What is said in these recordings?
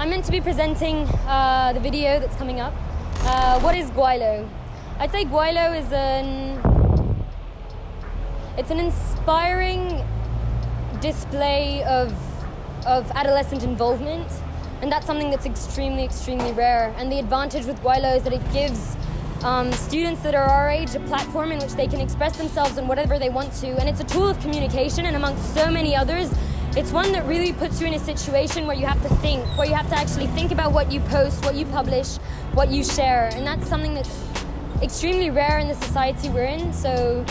I'm meant to be presenting the video that's coming up. What is Gwailo? I'd say Gwailo is an inspiring display of adolescent involvement, and that's something that's extremely, extremely rare. And the advantage with Gwailo is that it gives students that are our age a platform in which they can express themselves in whatever they want to, and it's a tool of communication, and amongst so many others, it's one that really puts you in a situation where you have to think, where you have to actually think about what you post, what you publish, what you share, and that's something that's extremely rare in the society we're in. So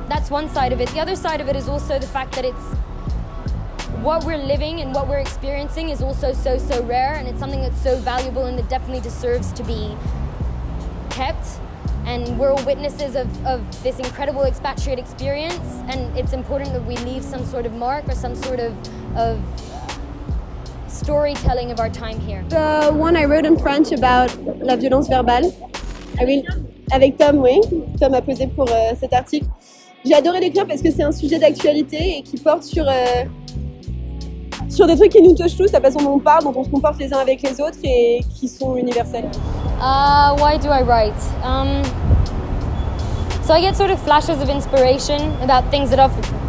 that's one side of it. The other side of it is also the fact that it's what we're living and what we're experiencing is also so rare, and it's something that's so valuable and that definitely deserves to be kept. And we're all witnesses of this incredible expatriate experience, and it's important that we leave some sort of mark or some sort of storytelling of our time here. The one I wrote in French about la violence verbale. Avec Tom, oui. Tom a posé pour cet article. J'ai adoré l'écrire parce que c'est un sujet d'actualité et qui porte sur des trucs qui nous touchent tous, la façon dont on parle, dont on se comporte les uns avec les autres et qui sont universels. Why do I write? So I get sort of flashes of inspiration about things that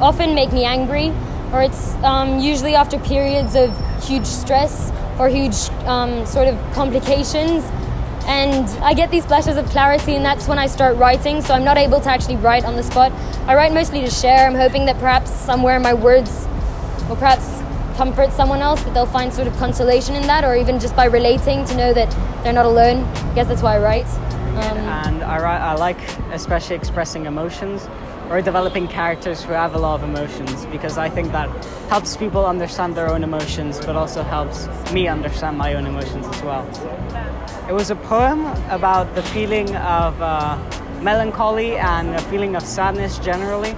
often make me angry, or it's usually after periods of huge stress or huge sort of complications. And I get these flashes of clarity, and that's when I start writing, so I'm not able to actually write on the spot. I write mostly to share. I'm hoping that perhaps somewhere my words will perhaps comfort someone else, that they'll find sort of consolation in that, or even just by relating to know that they're not alone. I guess that's why I write. And I like especially expressing emotions or developing characters who have a lot of emotions, because I think that helps people understand their own emotions, but also helps me understand my own emotions as well. It was a poem about the feeling of melancholy and a feeling of sadness generally.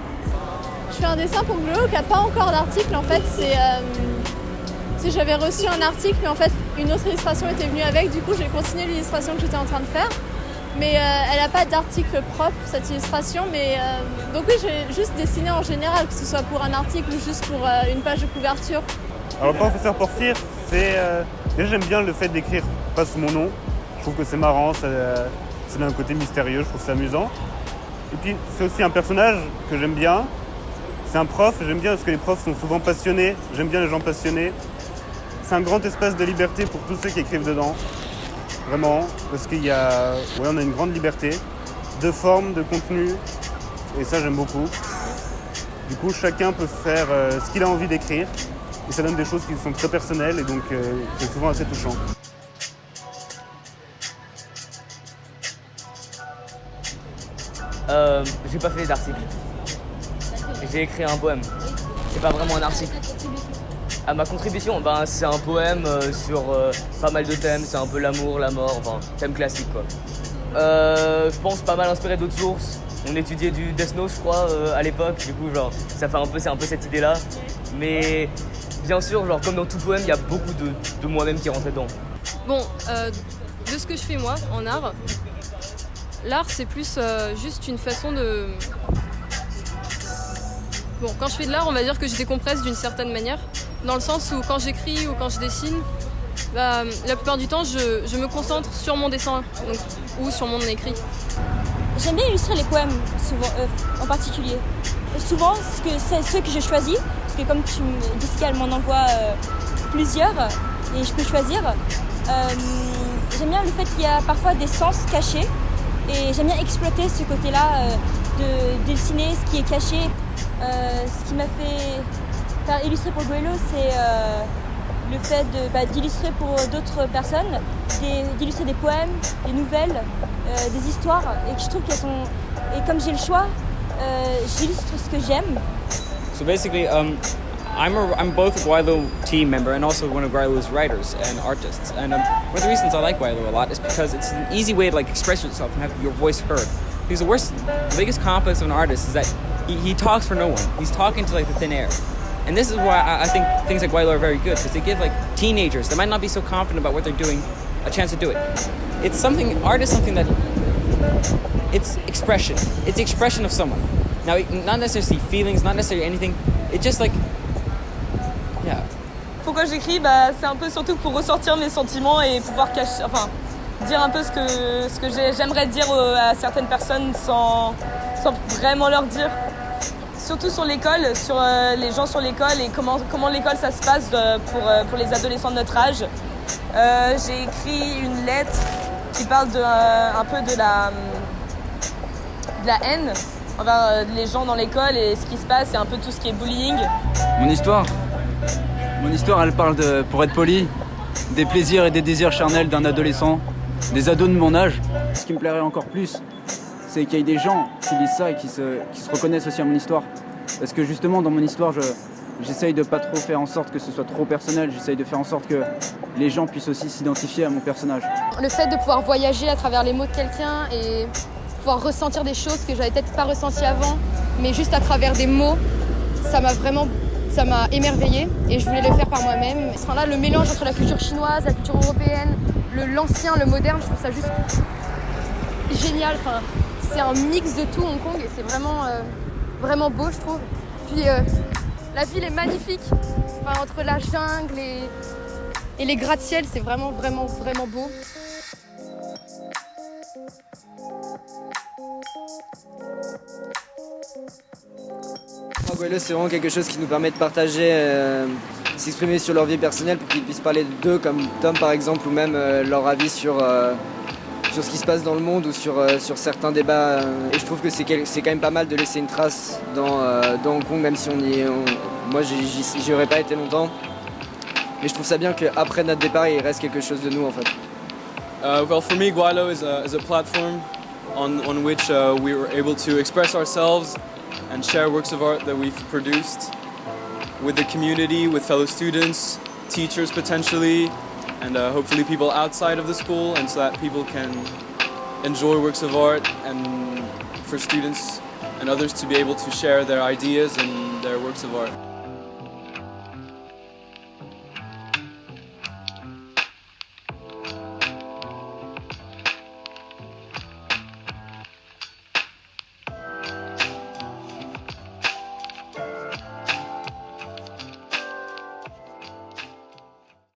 Je fais un dessin pour Glo qui n'a pas encore d'article. En fait, j'avais reçu un article, mais en fait, une autre illustration était venue avec. Du coup, j'ai continué l'illustration que j'étais en train de faire. Mais elle n'a pas d'article propre, cette illustration. Mais donc oui, j'ai juste dessiné en général, que ce soit pour un article ou juste pour une page de couverture. Alors, le professeur Porphyre, déjà j'aime bien le fait d'écrire pas sous mon nom. Je trouve que c'est marrant, ça a un côté mystérieux, je trouve ça amusant. Et puis c'est aussi un personnage que j'aime bien. C'est un prof, j'aime bien parce que les profs sont souvent passionnés. J'aime bien les gens passionnés. C'est un grand espace de liberté pour tous ceux qui écrivent dedans. Vraiment, parce qu'on a une grande liberté de forme, de contenu. Et ça, j'aime beaucoup. Du coup, chacun peut faire ce qu'il a envie d'écrire. Et ça donne des choses qui sont très personnelles et donc c'est souvent assez touchant. J'ai pas fait d'article. J'ai écrit un poème. C'est pas vraiment un article. À ma contribution, c'est un poème sur pas mal de thèmes. C'est un peu l'amour, la mort, enfin, thème classique quoi. Je pense pas mal inspiré d'autres sources. On étudiait du Death Note, je crois, à l'époque. Du coup, genre, c'est un peu cette idée-là. Mais bien sûr, genre, comme dans tout poème, il y a beaucoup de moi-même qui rentre dedans. Bon, de ce que je fais moi en art, l'art c'est plus juste une façon de... Bon, quand je fais de l'art, on va dire que je décompresse d'une certaine manière, dans le sens où quand j'écris ou quand je dessine, la plupart du temps je me concentre sur mon dessin ou sur mon écrit. J'aime bien illustrer les poèmes, souvent, en particulier. Souvent, c'est ceux que je choisis, parce que comme tu me dis qu'elle m'en envoie plusieurs, et je peux choisir. J'aime bien le fait qu'il y a parfois des sens cachés, et j'aime bien exploiter ce côté-là de dessiner ce qui est caché. Ce qui m'a fait faire illustrer pour Gwailo, c'est le fait d'illustrer pour d'autres personnes, d'illustrer des poèmes, des nouvelles, des histoires, et que je trouve qu'elles sont... Et comme j'ai le choix, j'illustre ce que j'aime. So basically, I'm both a Gwailo team member and also one of Gwailo's writers and artists. And one of the reasons I like Gwailo a lot is because it's an easy way to express yourself and have your voice heard. Because the biggest complex of an artist is that he talks for no one. He's talking to the thin air. And this is why I think things like Gwailo are very good, because they give teenagers that might not be so confident about what they're doing a chance to do it. Art is something that, it's expression. It's the expression of someone. Now, not necessarily feelings, not necessarily anything. It's just yeah. Faut pourquoi j'écris, c'est un peu surtout pour ressortir mes sentiments et pouvoir dire un peu ce que j'aimerais dire à certaines personnes sans vraiment leur dire. Surtout sur l'école, sur les gens sur l'école et comment l'école ça se passe pour les adolescents de notre âge. J'ai écrit une lettre qui parle un peu de la haine envers les gens dans l'école et ce qui se passe et un peu tout ce qui est bullying. Mon histoire, elle parle pour être poli, des plaisirs et des désirs charnels d'un adolescent, des ados de mon âge. Ce qui me plairait encore plus, c'est qu'il y ait des gens qui lisent ça et qui se reconnaissent aussi à mon histoire. Parce que justement, dans mon histoire, j'essaye de pas trop faire en sorte que ce soit trop personnel, j'essaye de faire en sorte que les gens puissent aussi s'identifier à mon personnage. Le fait de pouvoir voyager à travers les mots de quelqu'un et pouvoir ressentir des choses que j'avais peut-être pas ressenties avant, mais juste à travers des mots, ça m'a émerveillée et je voulais le faire par moi-même. Enfin, là, le mélange entre la culture chinoise, la culture européenne, l'ancien, le moderne, je trouve ça juste génial. Enfin, c'est un mix de tout Hong Kong et c'est vraiment beau, je trouve. Puis la ville est magnifique. Enfin, entre la jungle et les gratte-ciel, c'est vraiment beau. Gweilo, c'est vraiment quelque chose qui nous permet de partager, s'exprimer sur leur vie personnelle pour qu'ils puissent parler d'eux, comme Tom par exemple, ou même leur avis sur ce qui se passe dans le monde ou sur certains débats. Et je trouve que c'est quand même pas mal de laisser une trace dans Hong Kong, même si moi j'y aurais pas été longtemps. Mais je trouve ça bien qu'après notre départ, il reste quelque chose de nous en fait. Well, for me, Gweilo is a platform on which we were able to express ourselves and share works of art that we've produced with the community, with fellow students, teachers potentially, and hopefully people outside of the school, and so that people can enjoy works of art and for students and others to be able to share their ideas and their works of art.